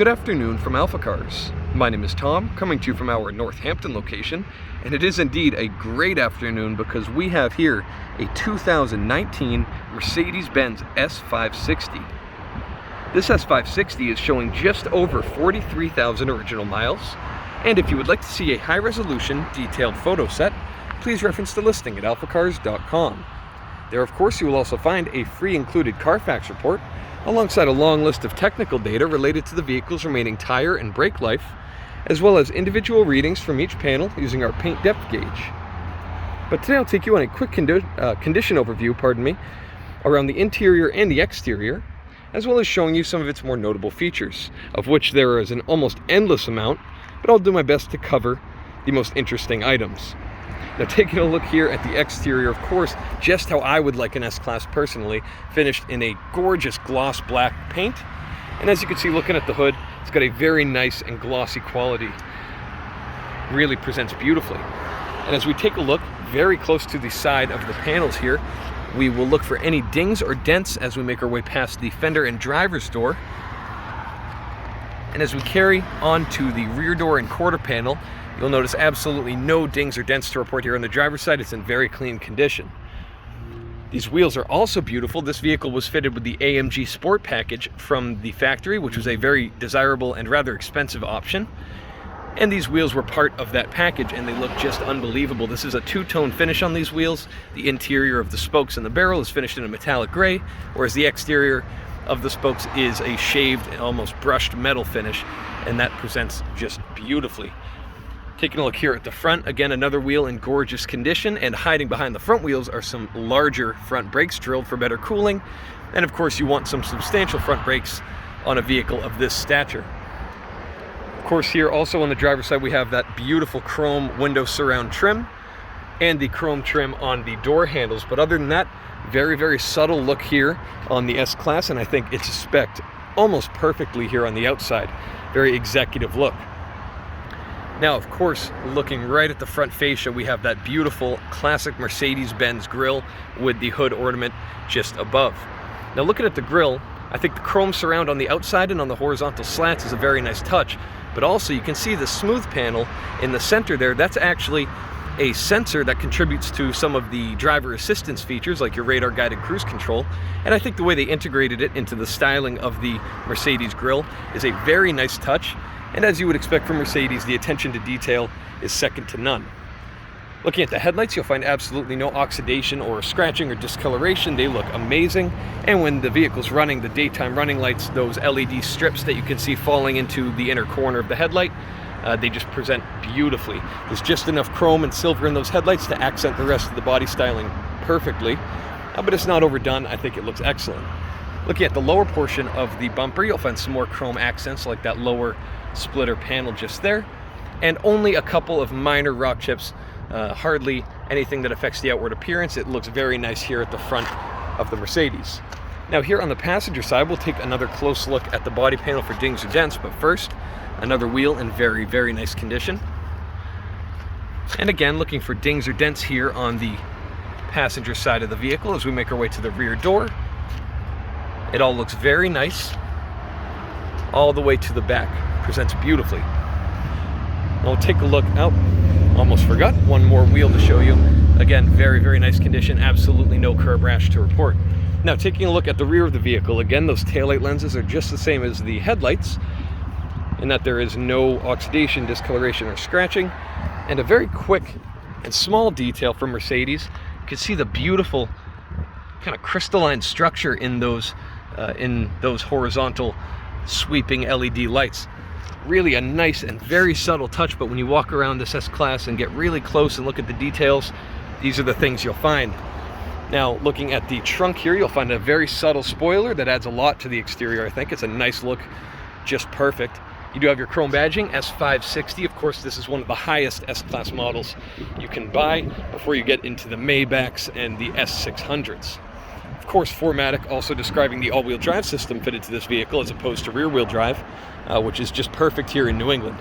Good afternoon from AlphaCars. My name is Tom, coming to you from our Northampton location, and it is indeed a great afternoon because we have here a 2019 Mercedes-Benz S560. This S560 is showing just over 43,000 original miles, and if you would like to see a high-resolution, detailed photo set, please reference the listing at alphacars.com. There, of course, you will also find a free included Carfax report, alongside a long list of technical data related to the vehicle's remaining tire and brake life, as well as individual readings from each panel using our paint depth gauge. But today I'll take you on a quick condition overview, around the interior and the exterior, as well as showing you some of its more notable features, of which there is an almost endless amount, but I'll do my best to cover the most interesting items. Now, taking a look here at the exterior, of course, just how I would like an S-Class personally, finished in a gorgeous gloss black paint. And as you can see, looking at the hood, it's got a very nice and glossy quality. Really presents beautifully. And as we take a look very close to the side of the panels here, we will look for any dings or dents as we make our way past the fender and driver's door. And as we carry on to the rear door and quarter panel, you'll notice absolutely no dings or dents to report here on the driver's side. It's in very clean condition. These wheels are also beautiful. This vehicle was fitted with the AMG Sport package from the factory, which was a very desirable and rather expensive option. And these wheels were part of that package, and they look just unbelievable. This is a two-tone finish on these wheels. The interior of the spokes and the barrel is finished in a metallic gray, whereas the exterior of the spokes is a shaved, almost brushed metal finish, and that presents just beautifully. Taking a look here at the front, again, another wheel in gorgeous condition, and hiding behind the front wheels are some larger front brakes drilled for better cooling. And of course, you want some substantial front brakes on a vehicle of this stature. Of course, here also on the driver's side, we have that beautiful chrome window surround trim and the chrome trim on the door handles. But other than that, very, very subtle look here on the S-Class, and I think it's spec'd almost perfectly here on the outside. Very executive look. Now, of course, looking right at the front fascia, we have that beautiful classic Mercedes-Benz grille with the hood ornament just above. Now, looking at the grille, I think the chrome surround on the outside and on the horizontal slats is a very nice touch, but also you can see the smooth panel in the center there. That's actually a sensor that contributes to some of the driver assistance features, like your radar guided cruise control. And I think the way they integrated it into the styling of the Mercedes grille is a very nice touch. And as you would expect from Mercedes, the attention to detail is second to none. Looking at the headlights, you'll find absolutely no oxidation or scratching or discoloration. They look amazing. And when the vehicle's running, the daytime running lights, those LED strips that you can see falling into the inner corner of the headlight, they just present beautifully. There's just enough chrome and silver in those headlights to accent the rest of the body styling perfectly. But it's not overdone. I think it looks excellent. Looking at the lower portion of the bumper, you'll find some more chrome accents like that lower splitter panel just there, and only a couple of minor rock chips, hardly anything that affects the outward appearance. It looks very nice here at the front of the Mercedes. Now, here on the passenger side, we'll take another close look at the body panel for dings or dents, but first, another wheel in very, very nice condition. And again, looking for dings or dents here on the passenger side of the vehicle as we make our way to the rear door. It all looks very nice all the way to the back. Presents beautifully. We'll take a look out. Almost forgot, one more wheel to show you. Again, very, very nice condition. Absolutely no curb rash to report. Now, taking a look at the rear of the vehicle, again, those taillight lenses are just the same as the headlights, in that there is no oxidation, discoloration, or scratching. And a very quick and small detail from Mercedes, you can see the beautiful kind of crystalline structure in those horizontal sweeping LED lights. Really a nice and very subtle touch, but when you walk around this S-Class and get really close and look at the details, these are the things you'll find. Now, looking at the trunk here, you'll find a very subtle spoiler that adds a lot to the exterior. I think it's a nice look, just perfect. You do have your chrome badging, S560. Of course, this is one of the highest S-Class models you can buy before you get into the Maybachs and the S600s. Of course, 4Matic also describing the all-wheel drive system fitted to this vehicle as opposed to rear-wheel drive, which is just perfect here in New England.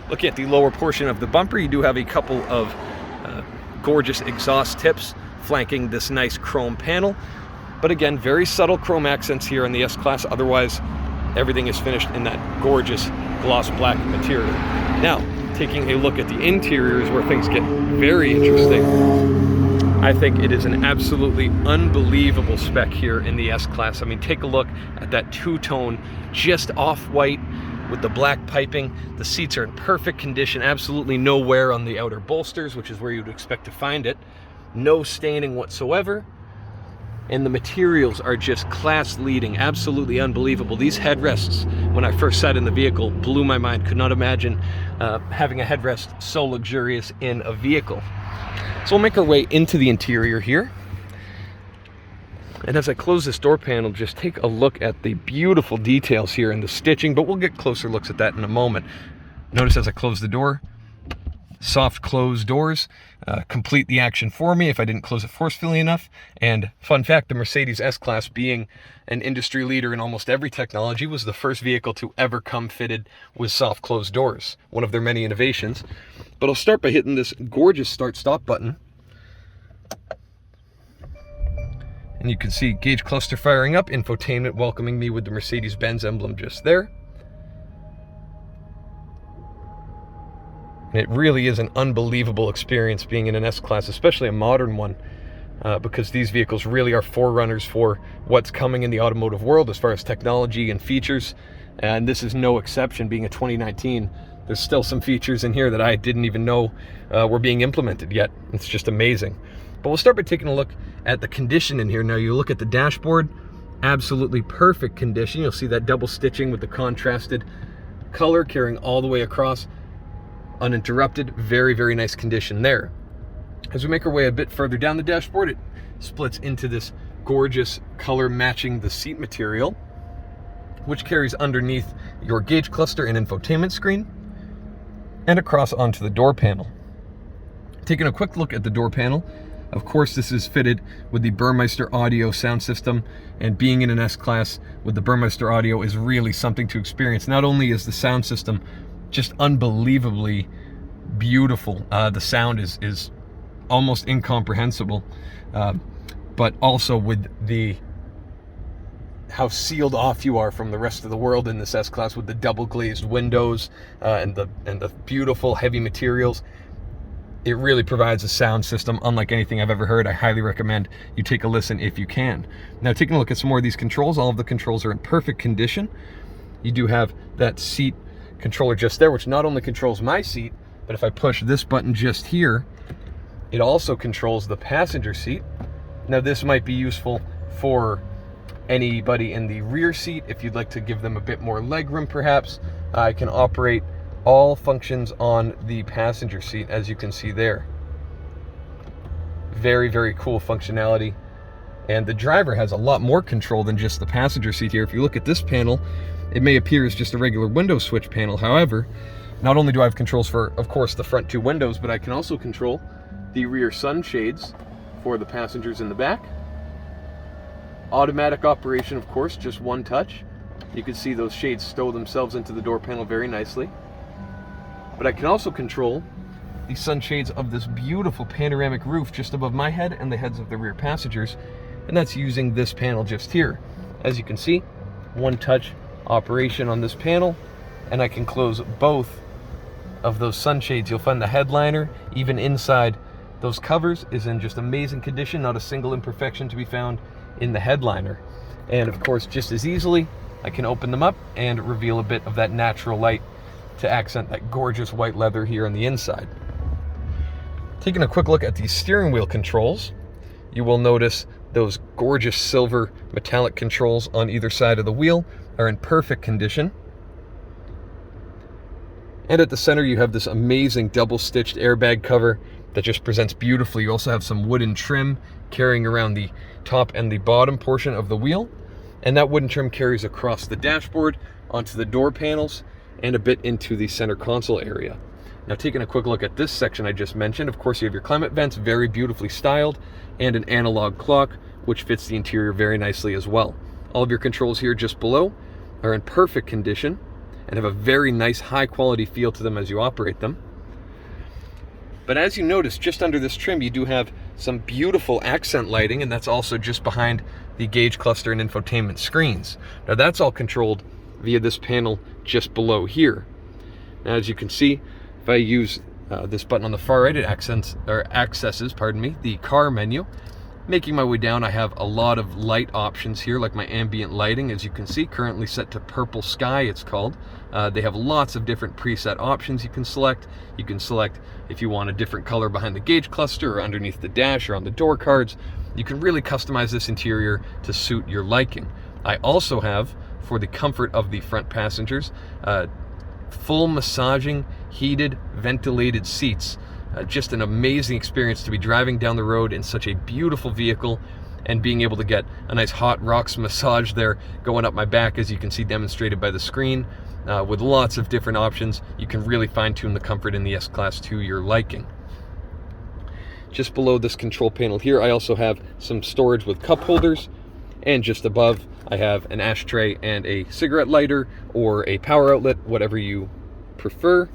Looking at the lower portion of the bumper, you do have a couple of gorgeous exhaust tips flanking this nice chrome panel. But again, very subtle chrome accents here on the S-Class. Otherwise, Everything is finished in that gorgeous gloss black material. Now, taking a look at the interior is where things get very interesting. I think it is an absolutely unbelievable spec here in the S-Class. I mean, take a look at that two-tone, just off-white with the black piping. The seats are in perfect condition, absolutely no wear on the outer bolsters, which is where you'd expect to find it. No staining whatsoever. And the materials are just class-leading, absolutely unbelievable. These headrests, when I first sat in the vehicle, blew my mind. Could not imagine having a headrest so luxurious in a vehicle. So we'll make our way into the interior here. And as I close this door panel, just take a look at the beautiful details here in the stitching, but we'll get closer looks at that in a moment. Notice as I close the door, soft closed doors complete the action for me if I didn't close it forcefully enough. And fun fact, the Mercedes S-Class, being an industry leader in almost every technology, was the first vehicle to ever come fitted with soft closed doors, one of their many innovations. But I'll start by hitting this gorgeous start-stop button. And you can see gauge cluster firing up, infotainment welcoming me with the Mercedes-Benz emblem just there. And it really is an unbelievable experience being in an S-Class, especially a modern one, because these vehicles really are forerunners for what's coming in the automotive world as far as technology and features. And this is no exception, being a 2019. There's still some features in here that I didn't even know were being implemented yet. It's just amazing. But we'll start by taking a look at the condition in here. Now you look at the dashboard, absolutely perfect condition. You'll see that double stitching with the contrasted color carrying all the way across, uninterrupted. Very, very nice condition there. As we make our way a bit further down the dashboard, it splits into this gorgeous color matching the seat material, which carries underneath your gauge cluster and infotainment screen, and across onto the door panel. Taking a quick look at the door panel, of course this is fitted with the Burmeister audio sound system, and being in an S-Class with the Burmeister audio is really something to experience. Not only is the sound system just unbelievably beautiful, the sound is almost incomprehensible, but also with how sealed off you are from the rest of the world in this S-Class with the double glazed windows and the beautiful heavy materials. It really provides a sound system unlike anything I've ever heard. I highly recommend you take a listen if you can. Now, taking a look at some more of these controls, all of the controls are in perfect condition. You do have that seat controller just there, which not only controls my seat, but if I push this button just here, it also controls the passenger seat. Now, this might be useful for anybody in the rear seat if you'd like to give them a bit more leg room perhaps. I can operate all functions on the passenger seat, as you can see there. Very, very cool functionality. And the driver has a lot more control than just the passenger seat here. If you look at this panel, it may appear as just a regular window switch panel. However, not only do I have controls for, of course, the front two windows, but I can also control the rear sunshades for the passengers in the back. Automatic operation, of course, just one touch. You can see those shades stow themselves into the door panel very nicely. But I can also control the sunshades of this beautiful panoramic roof just above my head and the heads of the rear passengers, and that's using this panel just here. As you can see, one touch operation on this panel, and I can close both of those sunshades. You'll find the headliner, even inside those covers, is in just amazing condition. Not a single imperfection to be found in the headliner. And of course, just as easily, I can open them up and reveal a bit of that natural light to accent that gorgeous white leather here on the inside. Taking a quick look at the steering wheel controls, you will notice those gorgeous silver metallic controls on either side of the wheel are in perfect condition. And at the center, you have this amazing double-stitched airbag cover that just presents beautifully. You also have some wooden trim carrying around the top and the bottom portion of the wheel. And that wooden trim carries across the dashboard, onto the door panels, and a bit into the center console area. Now, taking a quick look at this section I just mentioned, of course, you have your climate vents, very beautifully styled, and an analog clock, which fits the interior very nicely as well. All of your controls here just below are in perfect condition and have a very nice high-quality feel to them as you operate them. But as you notice, just under this trim, you do have some beautiful accent lighting, and that's also just behind the gauge cluster and infotainment screens. Now, that's all controlled via this panel just below here. Now, as you can see, if I use this button on the far right, it accesses, the car menu. Making my way down, I have a lot of light options here, like my ambient lighting, as you can see, currently set to purple sky, it's called. They have lots of different preset options you can select. You can select if you want a different color behind the gauge cluster or underneath the dash or on the door cards. You can really customize this interior to suit your liking. I also have, for the comfort of the front passengers, full massaging, heated, ventilated seats. Just an amazing experience to be driving down the road in such a beautiful vehicle and being able to get a nice hot rocks massage there going up my back, as you can see demonstrated by the screen, with lots of different options. You can really fine-tune the comfort in the S-Class to your liking. Just below this control panel here, I also have some storage with cup holders, and just above I have an ashtray and a cigarette lighter or a power outlet, whatever you prefer.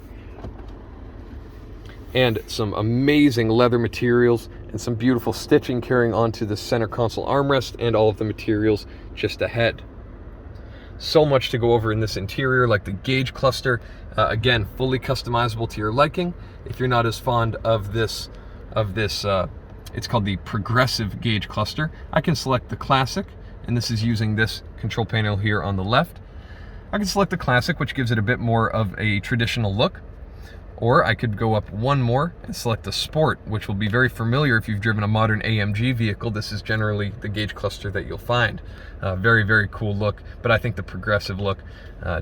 And some amazing leather materials and some beautiful stitching carrying onto the center console armrest and all of the materials just ahead. So much to go over in this interior, like the gauge cluster, again, fully customizable to your liking. If you're not as fond of this, it's called the progressive gauge cluster. I can select the classic, and this is using this control panel here on the left. I can select the classic, which gives it a bit more of a traditional look. Or I could go up one more and select the Sport, which will be very familiar if you've driven a modern AMG vehicle. This is generally the gauge cluster that you'll find. Very, very cool look, but I think the progressive look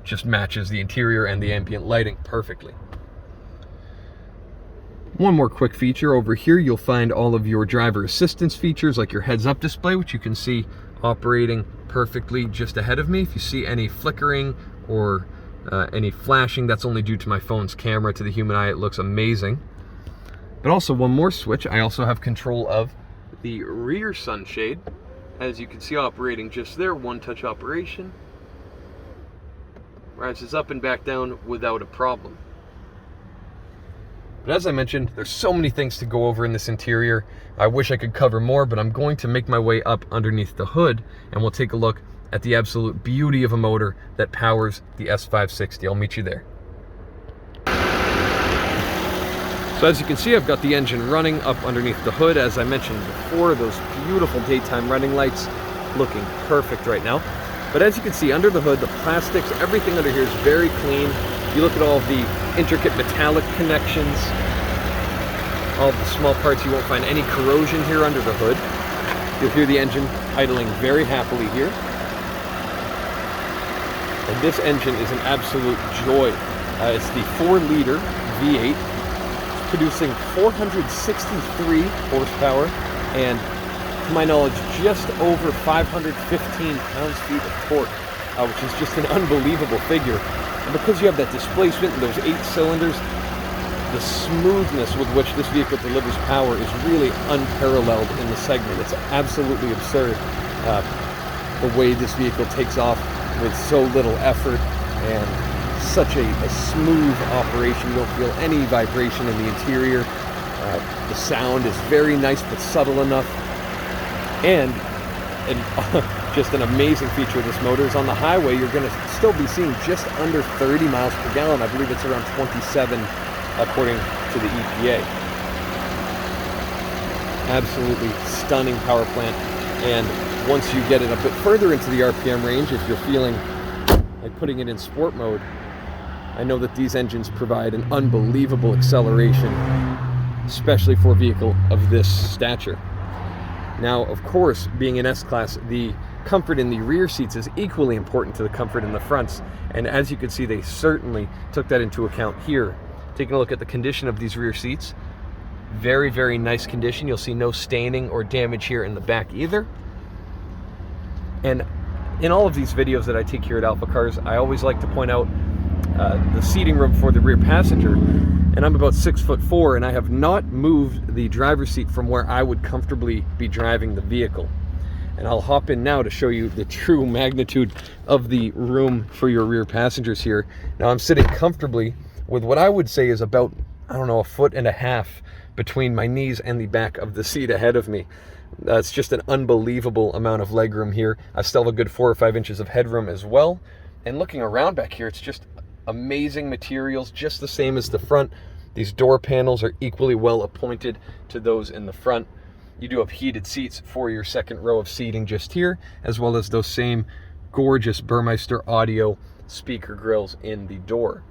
just matches the interior and the ambient lighting perfectly. One more quick feature over here, you'll find all of your driver assistance features, like your heads-up display, which you can see operating perfectly just ahead of me. If you see any flickering or any flashing, that's only due to my phone's camera. To the human eye, it looks amazing. But also one more switch, I also have control of the rear sunshade. As you can see, operating just there, one-touch operation. Rises up and back down without a problem. But as I mentioned, there's so many things to go over in this interior. I wish I could cover more, but I'm going to make my way up underneath the hood, and we'll take a look at the absolute beauty of a motor that powers the S560. I'll meet you there. So as you can see, I've got the engine running up underneath the hood. As I mentioned before, those beautiful daytime running lights looking perfect right now. But as you can see, under the hood, the plastics, everything under here is very clean. You look at all the intricate metallic connections, all the small parts, you won't find any corrosion here under the hood. You'll hear the engine idling very happily here. And this engine is an absolute joy. It's the 4-liter V8. It's producing 463 horsepower and, to my knowledge, just over 515 pounds-feet of torque, which is just an unbelievable figure. And because you have that displacement and those 8 cylinders, the smoothness with which this vehicle delivers power is really unparalleled in the segment. It's absolutely absurd the way this vehicle takes off with so little effort and such a smooth operation. You don't feel any vibration in the interior. The sound is very nice but subtle enough. And just an amazing feature of this motor is on the highway, you're going to still be seeing just under 30 miles per gallon. I believe it's around 27 according to the EPA. Absolutely stunning power plant. And once you get it a bit further into the RPM range, if you're feeling like putting it in sport mode, I know that these engines provide an unbelievable acceleration, especially for a vehicle of this stature. Now, of course, being an S-Class, the comfort in the rear seats is equally important to the comfort in the fronts. And as you can see, they certainly took that into account here. Taking a look at the condition of these rear seats, very, very nice condition. You'll see no staining or damage here in the back either. And in all of these videos that I take here at AlphaCars, I always like to point out the seating room for the rear passenger. And I'm about 6'4", and I have not moved the driver's seat from where I would comfortably be driving the vehicle. And I'll hop in now to show you the true magnitude of the room for your rear passengers here. Now I'm sitting comfortably with what I would say is about, I don't know, 1.5 feet between my knees and the back of the seat ahead of me. It's just an unbelievable amount of legroom here. I still have a good 4 or 5 inches of headroom as well. And looking around back here, it's just amazing materials, just the same as the front. These door panels are equally well appointed to those in the front. You do have heated seats for your second row of seating just here, as well as those same gorgeous Burmeister audio speaker grills in the door.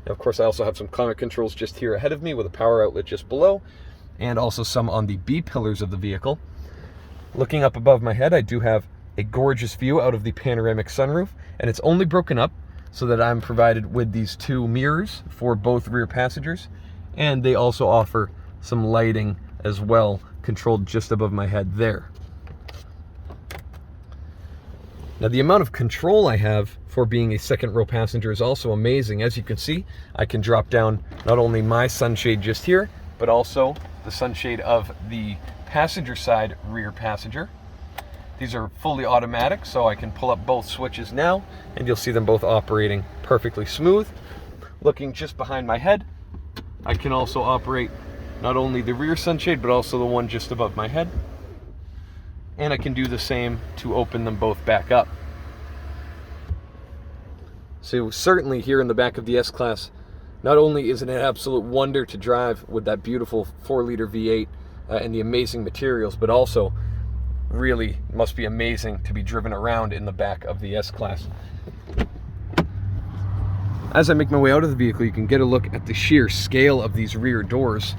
Now, of course, I also have some climate controls just here ahead of me with a power outlet just below, and also some on the B pillars of the vehicle. Looking up above my head, I do have a gorgeous view out of the panoramic sunroof, and it's only broken up so that I'm provided with these two mirrors for both rear passengers, and they also offer some lighting as well, controlled just above my head there. Now, the amount of control I have for being a second row passenger is also amazing. As you can see, I can drop down not only my sunshade just here, but also the sunshade of the passenger side rear passenger. These are fully automatic, so I can pull up both switches now, and you'll see them both operating perfectly smooth. Looking just behind my head, I can also operate not only the rear sunshade, but also the one just above my head. And I can do the same to open them both back up. So certainly here in the back of the S-Class, not only is it an absolute wonder to drive with that beautiful 4-liter V8 and the amazing materials, but also really must be amazing to be driven around in the back of the S-Class. As I make my way out of the vehicle, you can get a look at the sheer scale of these rear doors.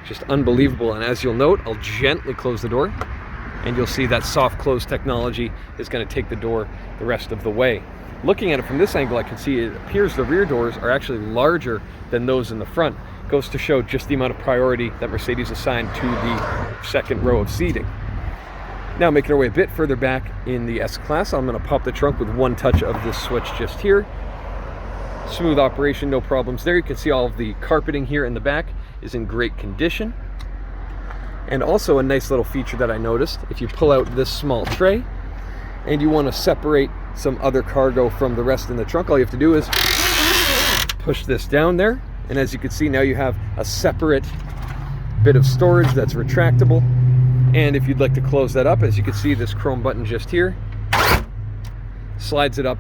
Just unbelievable. And as you'll note, I'll gently close the door, and you'll see that soft close technology is going to take the door the rest of the way. Looking at it from this angle, I can see it appears the rear doors are actually larger than those in the front. Goes to show just the amount of priority that Mercedes assigned to the second row of seating. Now, making our way a bit further back in the S-Class, I'm going to pop the trunk with one touch of this switch just here. Smooth operation, no problems there. You can see all of the carpeting here in the back is in great condition. And also a nice little feature that I noticed, if you pull out this small tray and you want to separate some other cargo from the rest in the trunk, all you have to do is push this down there. And as you can see, now you have a separate bit of storage that's retractable. And if you'd like to close that up, as you can see, this chrome button just here slides it up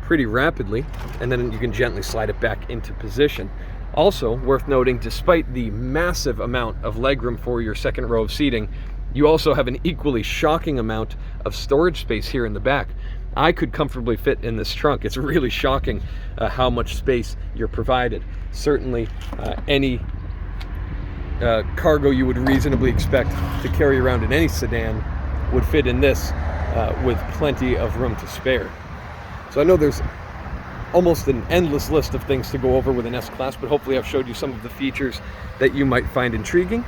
pretty rapidly, and then you can gently slide it back into position. Also worth noting, despite the massive amount of legroom for your second row of seating, you also have an equally shocking amount of storage space here in the back. I could comfortably fit in this trunk. It's really shocking how much space you're provided. Certainly any cargo you would reasonably expect to carry around in any sedan would fit in this with plenty of room to spare. So I know there's almost an endless list of things to go over with an S-Class, but hopefully I've showed you some of the features that you might find intriguing.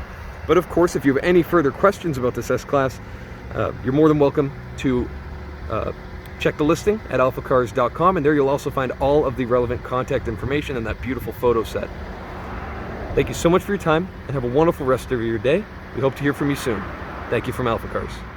But of course, if you have any further questions about this S-Class, you're more than welcome to check the listing at alphacars.com, and there you'll also find all of the relevant contact information and that beautiful photo set. Thank you so much for your time, and have a wonderful rest of your day. We hope to hear from you soon. Thank you from AlphaCars.